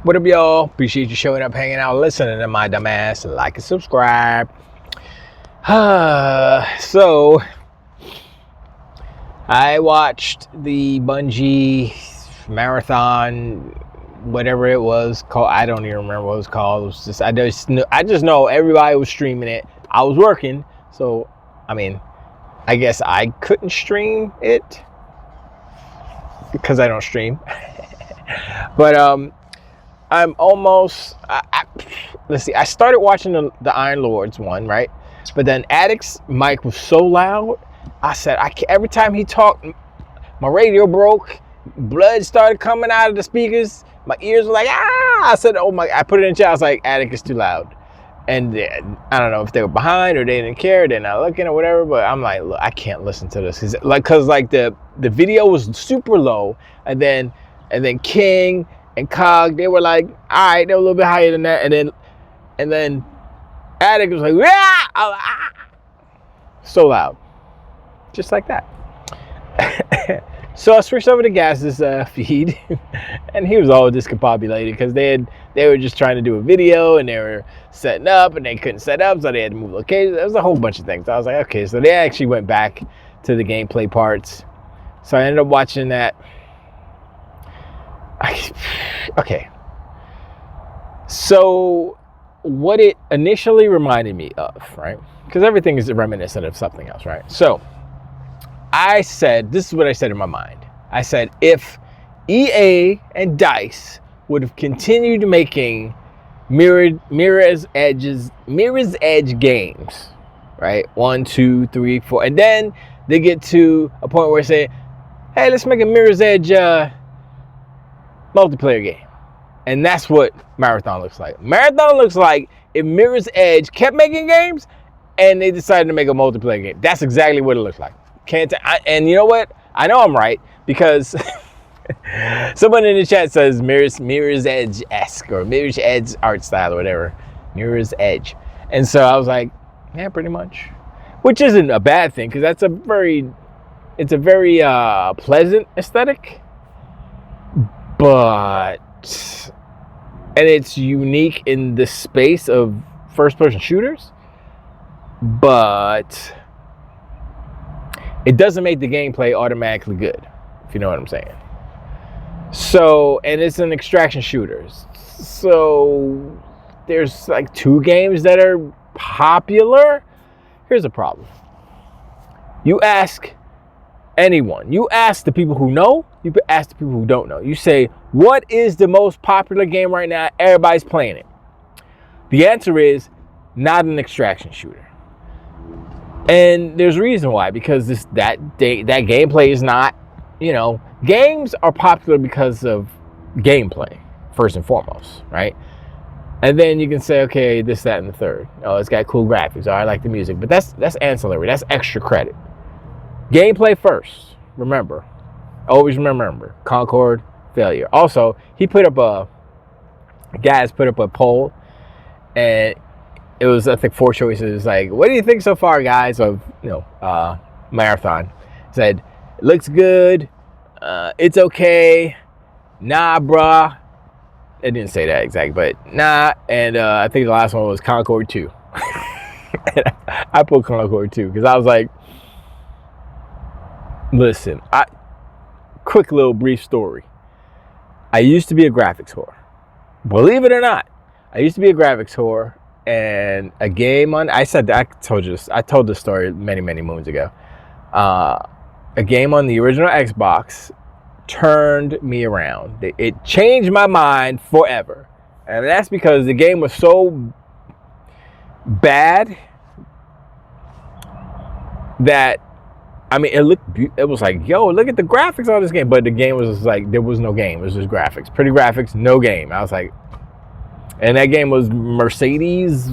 What up, y'all? Appreciate you showing up, hanging out, listening to my dumb ass. Like and subscribe. So, I watched the Bungie marathon, whatever it was called. I don't even remember what it was called. It was just I just know everybody was streaming it. I was working, so I guess I couldn't stream it because I don't stream. But I'm almost. Let's see. I started watching the Iron Lords one, right? But then Addict's mic was so loud. I said, every time he talked, my radio broke. Blood started coming out of the speakers. My ears were like, ah! I said, oh my! I put it in chat. I was like, Addict is too loud. And I don't know if they were behind or they didn't care, they're not looking or whatever. But I'm like, look, I can't listen to this because the video was super low, and then King and Cog, they were like, all right, they were a little bit higher than that, and then Addict was like, ah! So loud, just like that. So I switched over to Gaz's feed, and he was all discombobulated because they were just trying to do a video, and they were setting up, and they couldn't set up, so they had to move locations. There was a whole bunch of things. I was like, okay, so they actually went back to the gameplay parts. So I ended up watching that. Okay. So what it initially reminded me of, right? Because everything is reminiscent of something else, right? So I said, this is what I said in my mind. I said, if EA and DICE would have continued making Mirror's Edge games, right? 1, 2, 3, 4, and then they get to a point where they say, hey, let's make a Mirror's Edge multiplayer game. And that's what Marathon looks like. Marathon looks like if Mirror's Edge kept making games and they decided to make a multiplayer game. That's exactly what it looks like. And you know what? I know I'm right because someone in the chat says Mirror's Edge-esque or Mirror's Edge art style or whatever. Mirror's Edge. And so I was like, yeah, pretty much. Which isn't a bad thing because it's a very pleasant aesthetic. But, and it's unique in the space of first-person shooters. But it doesn't make the gameplay automatically good, if you know what I'm saying. So, and it's an extraction shooter. So there's like 2 games that are popular. Here's the problem. You ask anyone, you ask the people who know, you ask the people who don't know. You say, what is the most popular game right now? Everybody's playing it. The answer is not an extraction shooter. And there's a reason why, because that gameplay is not, games are popular because of gameplay, first and foremost, right? And then you can say, okay, this, that, and the third. Oh, it's got cool graphics. Oh, I like the music. But that's ancillary. That's extra credit. Gameplay first. Remember. Always remember. Concord, failure. Also, Gaz put up a poll, and it was, I think, 4 choices. Like, what do you think so far, guys, of, Marathon? Said, looks good. It's okay. Nah, bruh. It didn't say that exactly, but nah. And I think the last one was Concord 2. I put Concord 2 because I was like, listen, quick little brief story. I used to be a graphics whore. Believe it or not, I used to be a graphics whore. And a game on, I told this story many, many moons ago. A game on the original Xbox turned me around. It changed my mind forever. And that's because the game was so bad that, it was like, yo, look at the graphics on this game. But the game was just like, there was no game. It was just graphics. Pretty graphics, no game. I was like, and that game was Mercedes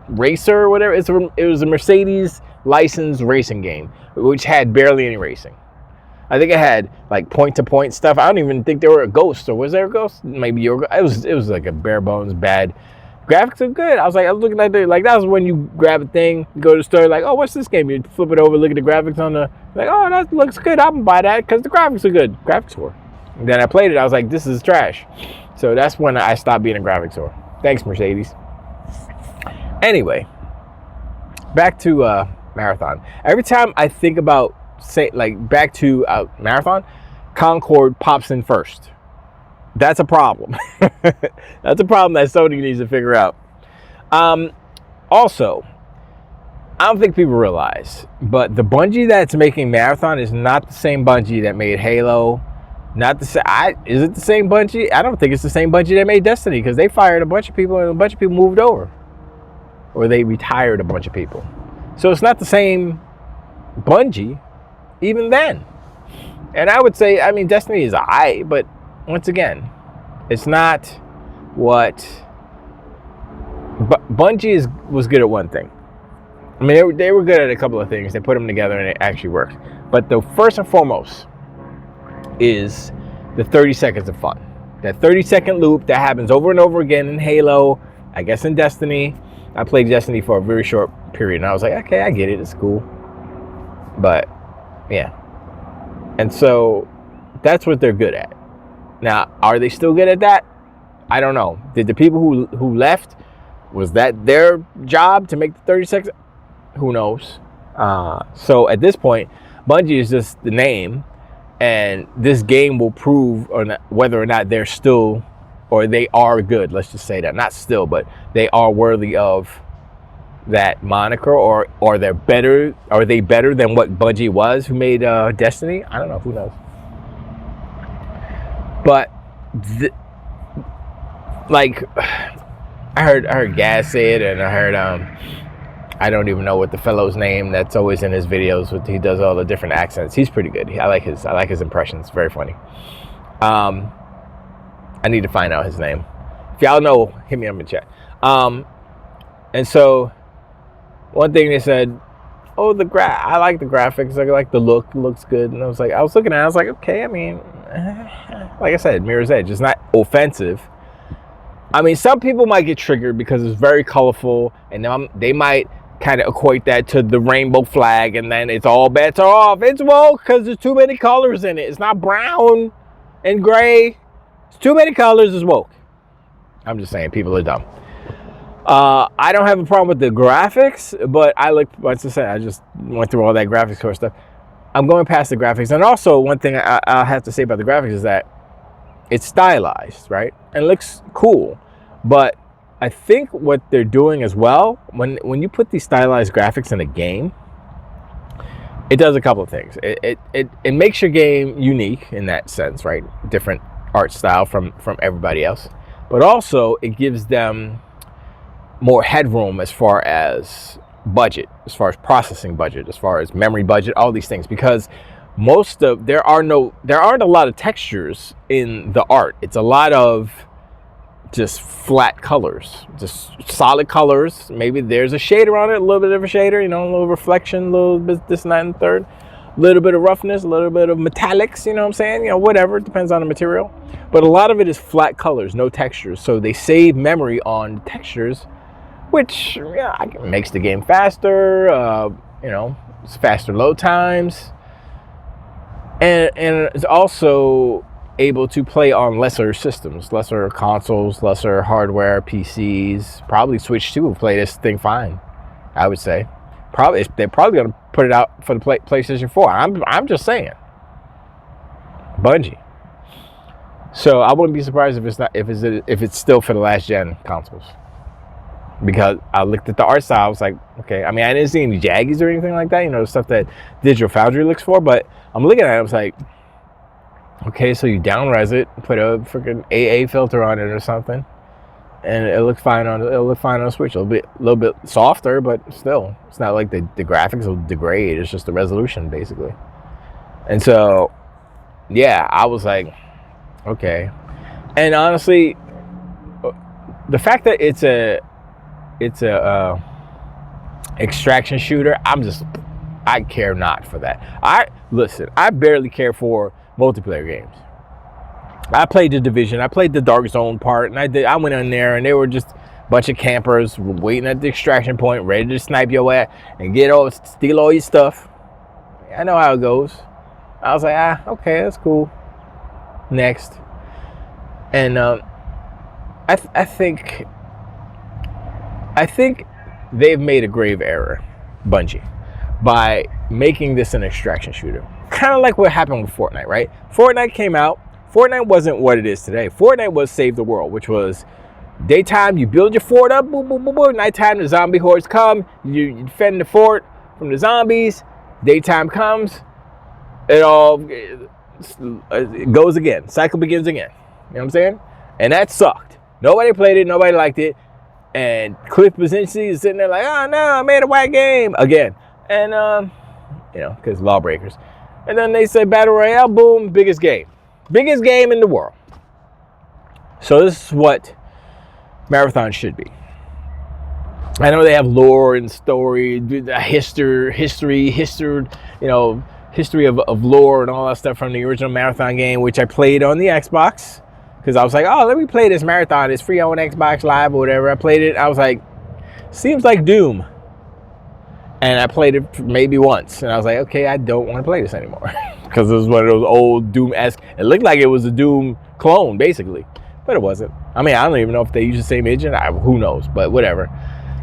Racer or whatever. It was a Mercedes licensed racing game, which had barely any racing. I think it had like point-to-point stuff. I don't even think there were a ghost. Or was there a ghost? Maybe it was like a bare bones bad. Graphics are good. I was looking at it, like that was when you grab a thing, you go to the store, like, oh, what's this game? You flip it over, look at the graphics on the, like, oh, that looks good. I'm gonna buy that because the graphics are good. Graphics were. And then I played it. I was like, this is trash. So that's when I stopped being a graphics whore. Thanks, Mercedes. Anyway, back to Marathon. Every time I think about, back to Marathon, Concord pops in first. That's a problem. That's a problem that Sony needs to figure out. Also, I don't think people realize, but the Bungie that's making Marathon is not the same Bungie that made Halo. Not the same. Is it the same Bungie? I don't think it's the same Bungie that made Destiny, because they fired a bunch of people and a bunch of people moved over, or they retired a bunch of people. So it's not the same Bungie, even then. And I would say, I mean, Destiny is alright, but once again, it's not what. But Bungie was good at one thing. I mean, they were good at a couple of things. They put them together and it actually worked. But the first and foremost is the 30 seconds of fun. That 30-second loop that happens over and over again in Halo, I guess in Destiny. I played Destiny for a very short period, and I was like, okay, I get it, it's cool. But, yeah. And so, that's what they're good at. Now, are they still good at that? I don't know. Did the people who left, was that their job to make the 30 seconds? Who knows? So, at this point, Bungie is just the name. And this game will prove whether or not they're still, or they are good. Let's just say that. Not still, but they are worthy of that moniker, or they're better. Are they better than what Bungie was, who made Destiny? I don't know. Who knows? But, I heard Gaz say it, and I heard I don't even know what the fellow's name that's always in his videos. He does all the different accents. He's pretty good. I like his impressions. Very funny. I need to find out his name. If y'all know, hit me up in the chat. And so one thing they said, oh, I like the graphics. I like the look. It looks good. And I was looking at it. I was like, okay. I mean, like I said, Mirror's Edge. It's not offensive. I mean, some people might get triggered because it's very colorful, and they might kind of equate that to the rainbow flag, and then it's all bets are off. It's woke because there's too many colors in it. It's not brown and gray. It's too many colors. It's woke. I'm just saying, people are dumb. I don't have a problem with the graphics, but once I said, I just went through all that graphics course stuff. I'm going past the graphics. And also, one thing I'll have to say about the graphics is that it's stylized, right? And it looks cool. But I think what they're doing as well, when you put these stylized graphics in a game, it does a couple of things. It makes your game unique in that sense, right? Different art style from everybody else. But also, it gives them more headroom as far as budget, as far as processing budget, as far as memory budget, all these things. Because there aren't a lot of textures in the art. It's a lot of just flat colors, just solid colors. Maybe there's a shader on it, a little bit of a shader, a little reflection, a little bit this and that and third, a little bit of roughness, a little bit of metallics, you know what I'm saying? Whatever, it depends on the material. But a lot of it is flat colors, no textures. So they save memory on textures, which makes the game faster, it's faster load times. And it's also able to play on lesser systems, lesser consoles, lesser hardware, PCs. Probably Switch 2 will play this thing fine, I would say. They're probably going to put it out for the PlayStation 4. I'm just saying. Bungie. So I wouldn't be surprised if it's still for the last gen consoles. Because I looked at the art style, I was like, okay. I mean, I didn't see any jaggies or anything like that, the stuff that Digital Foundry looks for. But I'm looking at it, I was like, okay, so you down-res it, put a freaking AA filter on it or something, and it looks fine on the Switch. A little bit softer, but still, it's not like the graphics will degrade. It's just the resolution, basically. And so, yeah, I was like, okay. And honestly, the fact that it's a extraction shooter, I care not for that. I barely care for multiplayer games. I played the Division, I played the Dark Zone part, and I went in there, and they were just a bunch of campers waiting at the extraction point, ready to snipe your ass and steal all your stuff. I know how it goes. I was like, okay, that's cool. Next. And I think they've made a grave error, Bungie, by making this an extraction shooter. Kind of like what happened with Fortnite, right? Fortnite came out. Fortnite wasn't what it is today. Fortnite was Save the World, which was daytime, you build your fort up, boom, boom, boom, boom. Nighttime, the zombie hordes come. You defend the fort from the zombies. Daytime comes. It goes again. Cycle begins again. You know what I'm saying? And that sucked. Nobody played it. Nobody liked it. And Cliff Bleszinski is sitting there like, oh no, I made a whack game again. And because lawbreakers. And then they say Battle Royale, boom, biggest game in the world. So this is what Marathon should be. I know they have lore and story, history, of lore and all that stuff from the original Marathon game, which I played on the Xbox. Because I was like, oh, let me play this Marathon. It's free on Xbox Live or whatever. I played it. I was like, seems like Doom. And I played it maybe once. And I was like, okay, I don't want to play this anymore. Because it was one of those old Doom-esque. It looked like it was a Doom clone, basically. But it wasn't. I mean, I don't even know if they use the same engine. Who knows? But whatever.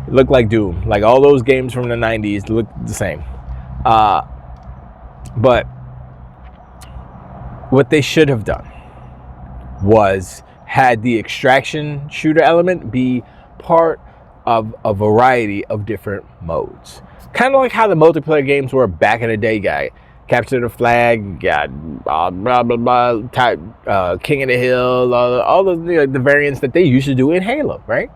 It looked like Doom. Like all those games from the 90s looked the same. But what they should have done was had the extraction shooter element be part of a variety of different modes. Kind of like how the multiplayer games were back in the day, guy. Capture the Flag, got blah, blah, blah, type, King of the Hill, all the variants that they used to do in Halo, right?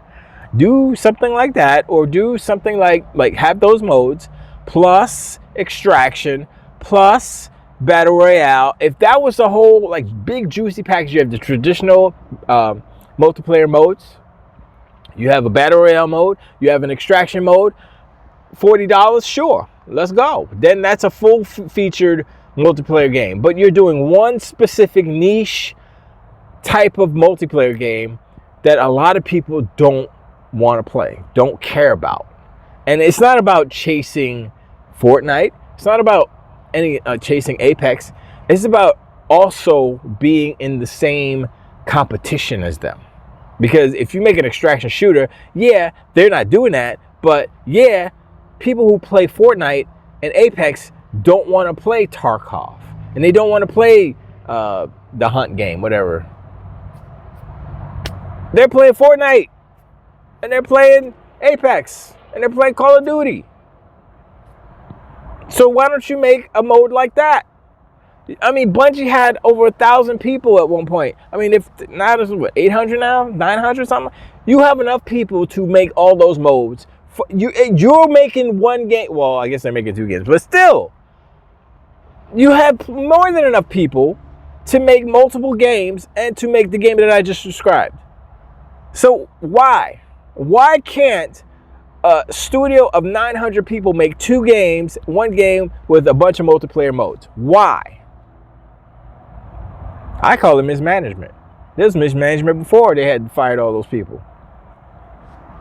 Do something like that, or do something like have those modes, plus extraction, plus Battle Royale. If that was the whole like big juicy package, you have the traditional multiplayer modes, you have a Battle Royale mode, you have an extraction mode, $40, sure, let's go. Then that's a full featured multiplayer game. But you're doing one specific niche type of multiplayer game that a lot of people don't want to play, don't care about. And it's not about chasing Fortnite. It's not about chasing Apex. It's about also being in the same competition as them. Because if you make an extraction shooter, yeah, they're not doing that. But yeah, people who play Fortnite and Apex don't want to play Tarkov. And they don't want to play the Hunt game, whatever. They're playing Fortnite. And they're playing Apex. And they're playing Call of Duty. So why don't you make a mode like that? I mean, Bungie had over 1,000 people at one point. I mean, if now there's what, 800 now, 900 something. You have enough people to make all those modes. You're making one game. Well, I guess they're making 2 games, but still, you have more than enough people to make multiple games and to make the game that I just described. So why can't a studio of 900 people make 2 games, 1 game with a bunch of multiplayer modes? Why? I call it mismanagement. There's mismanagement before they had fired all those people.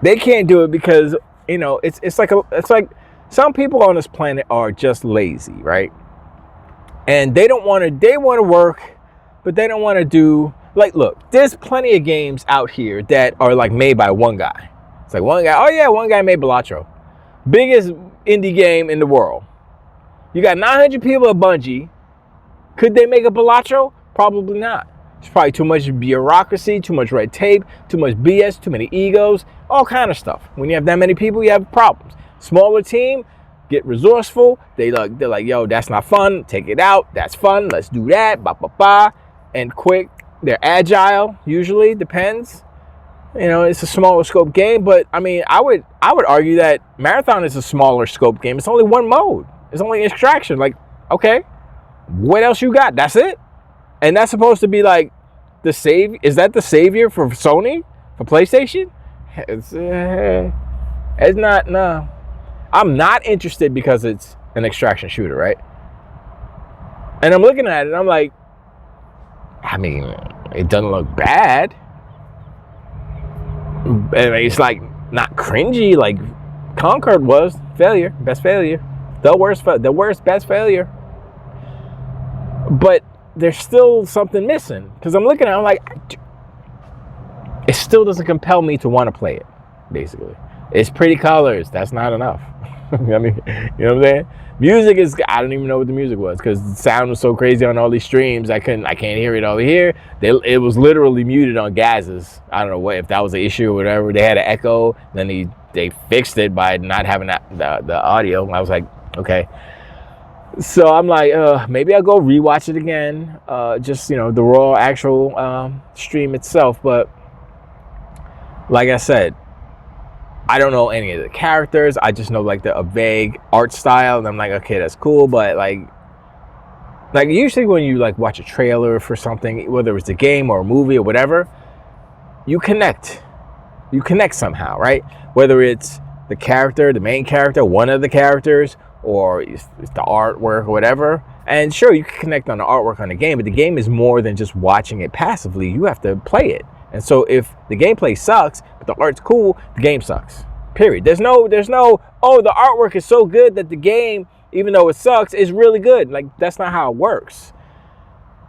They can't do it because, it's like some people on this planet are just lazy, right? And they want to work, but they don't want to do, like, look, there's plenty of games out here that are like made by one guy. It's like one guy, one guy made Balatro. Biggest indie game in the world. You got 900 people at Bungie. Could they make a Balatro? Probably not. It's probably too much bureaucracy, too much red tape, too much BS, too many egos, all kind of stuff. When you have that many people, you have problems. Smaller team, get resourceful. They're like, yo, that's not fun. Take it out. That's fun. Let's do that. And quick. They're agile. Usually, depends. It's a smaller scope game, but I mean, I would argue that Marathon is a smaller scope game. It's only one mode. It's only extraction. Like, okay, what else you got? That's it. And that's supposed to be like the save. Is that the savior for Sony, for PlayStation? It's not. No, I'm not interested because it's an extraction shooter, right? And I'm looking at it. And I'm like, I mean, it doesn't look bad. It's like not cringy like Concord was. Best failure, the worst best failure. But there's still something missing because I'm looking at it, I'm like, it still doesn't compel me to want to play it. Basically, it's pretty colors. That's not enough. I mean, you know what I'm saying? Music is, I don't even know what the music was because the sound was so crazy on all these streams. I can't hear it over here. It was literally muted on Gaz's. I don't know if that was an issue or whatever. They had an echo. Then they fixed it by not having the audio. I was like, okay. So I'm like, maybe I'll go rewatch it again. Just, the raw actual stream itself. But like I said, I don't know any of the characters. I just know like a vague art style, and I'm like, okay, that's cool. But like usually when you like watch a trailer for something, whether it's a game or a movie or whatever, you connect somehow, right? Whether it's the character, the main character, one of the characters, or it's the artwork or whatever. And sure, you can connect on the artwork on the game, but the game is more than just watching it passively. You have to play it. And so if the gameplay sucks, but the art's cool, the game sucks. Period. There's no, oh, the artwork is so good that the game, even though it sucks, is really good. Like, that's not how it works.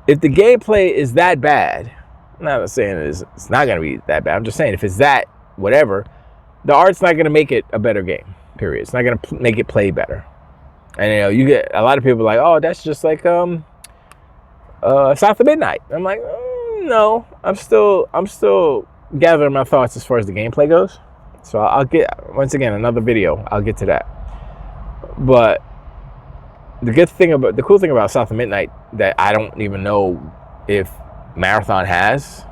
If the gameplay is that bad, I'm not saying it's not going to be that bad. I'm just saying if it's that, whatever, the art's not going to make it a better game. Period. It's not going to make it play better. And, you get a lot of people like, oh, that's just like South of Midnight. I'm like, no, I'm still gathering my thoughts as far as the gameplay goes. So I'll get, once again, another video. I'll get to that. But the cool thing about South of Midnight that I don't even know if Marathon has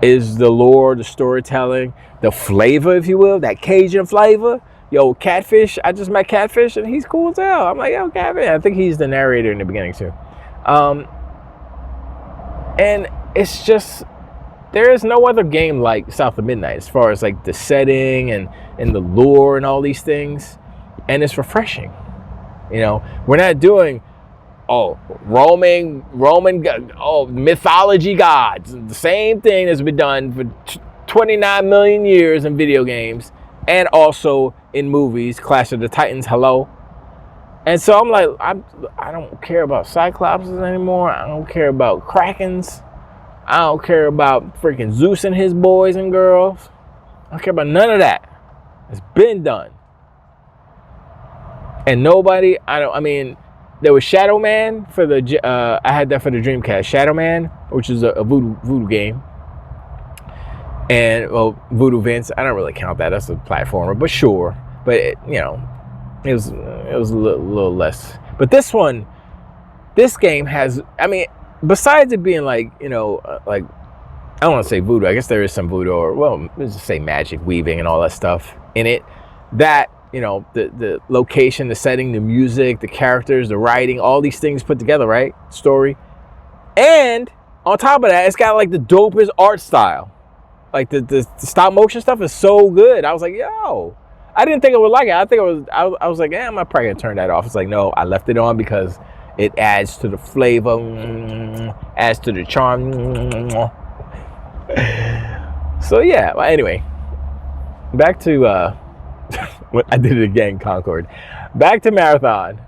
is the lore, the storytelling, the flavor, if you will, that Cajun flavor. Yo, Catfish, I just met Catfish and he's cool as hell. I'm like, yo, Catfish. I think he's the narrator in the beginning too. And it's just, there is no other game like South of Midnight as far as like the setting and the lore and all these things. And it's refreshing. We're not doing, Roman, mythology gods. The same thing that's been done for 29 million years in video games and also in movies. Clash of the Titans, hello. And so I'm like, I don't care about Cyclopses anymore. I don't care about Krakens. I don't care about freaking Zeus and his boys and girls. I don't care about none of that. It's been done. And nobody, there was Shadow Man for I had that for the Dreamcast. Shadow Man, which is a voodoo game. And, Voodoo Vince, I don't really count that. That's a platformer, but sure. But, it was a little less. But this game has, besides it being like, like, I don't want to say voodoo. I guess there is some voodoo, or, let's just say magic weaving and all that stuff in it. That, the location, the setting, the music, the characters, the writing, all these things put together, right? Story. And on top of that, it's got like the dopest art style. Like the stop motion stuff is so good. I was like, yo, I didn't think I would like it. I was like, I'm probably gonna turn that off. It's like, no, I left it on because it adds to the flavor, adds to the charm. So yeah, well, anyway, back to I did it again, Concord. Back to Marathon.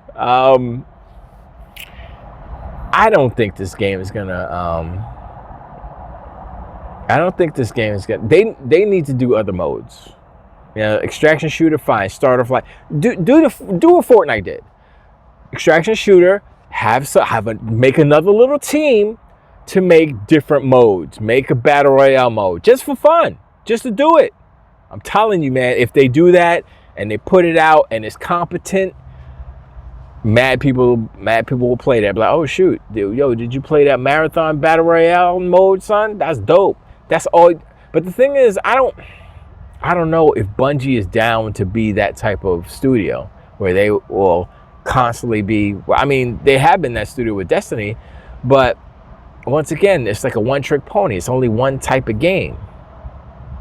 I don't think this game is gonna. They need to do other modes. Extraction shooter, fine. Starter flight. Do what Fortnite did. Extraction shooter. Make another little team to make different modes. Make a battle royale mode just for fun, just to do it. I'm telling you, man. If they do that and they put it out and it's competent, mad people will play that. Be like, oh shoot, dude, yo, did you play that Marathon battle royale mode, son? That's dope. That's all. But the thing is, I don't know if Bungie is down to be that type of studio where they will constantly be. They have been that studio with Destiny, but once again, it's like a one-trick pony. It's only one type of game,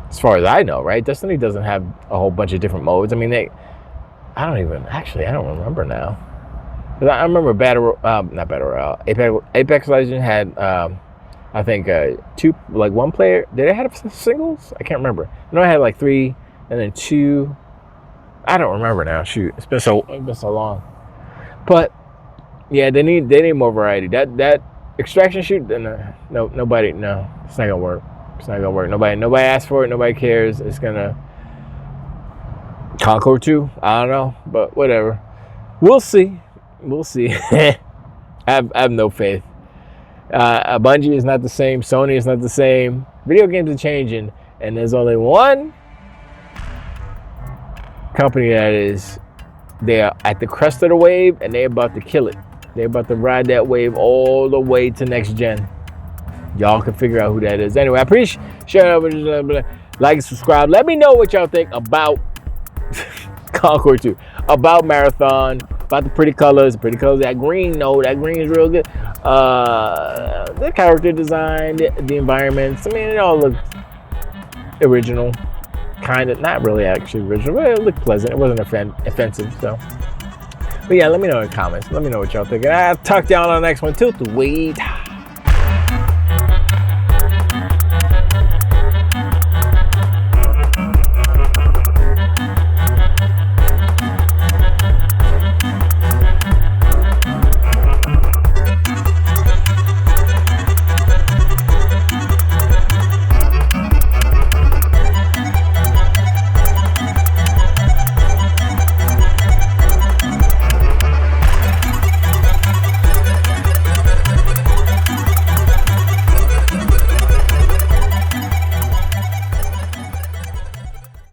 as far as I know, right? Destiny doesn't have a whole bunch of different modes. I don't remember now. I remember Apex Legends had. I think two, like one player. Did it have singles? I can't remember. I know I had like 3 and then 2. I don't remember now. Shoot, it's been so long. But yeah, they need more variety. That extraction shoot. No, it's not gonna work. It's not gonna work. Nobody asked for it. Nobody cares. It's gonna Concord 2. I don't know, but whatever. We'll see. I have no faith. Bungie is not the same. Sony is not the same. Video games are changing, and there's only one company that is, they are at the crest of the wave, and they're about to kill it. They're about to ride that wave all the way to next gen. Y'all can figure out who that is. Anyway, I appreciate it. Like and subscribe. Let me know what y'all think about Concord 2, about Marathon, about the pretty colors. That green, that green is real good. The character design, the environments. I mean, it all looked original. Kind of, not really actually original, but it looked pleasant. It wasn't offensive, so. But yeah, let me know in the comments. Let me know what y'all think. I'll talk to y'all on the next one. Till the wait.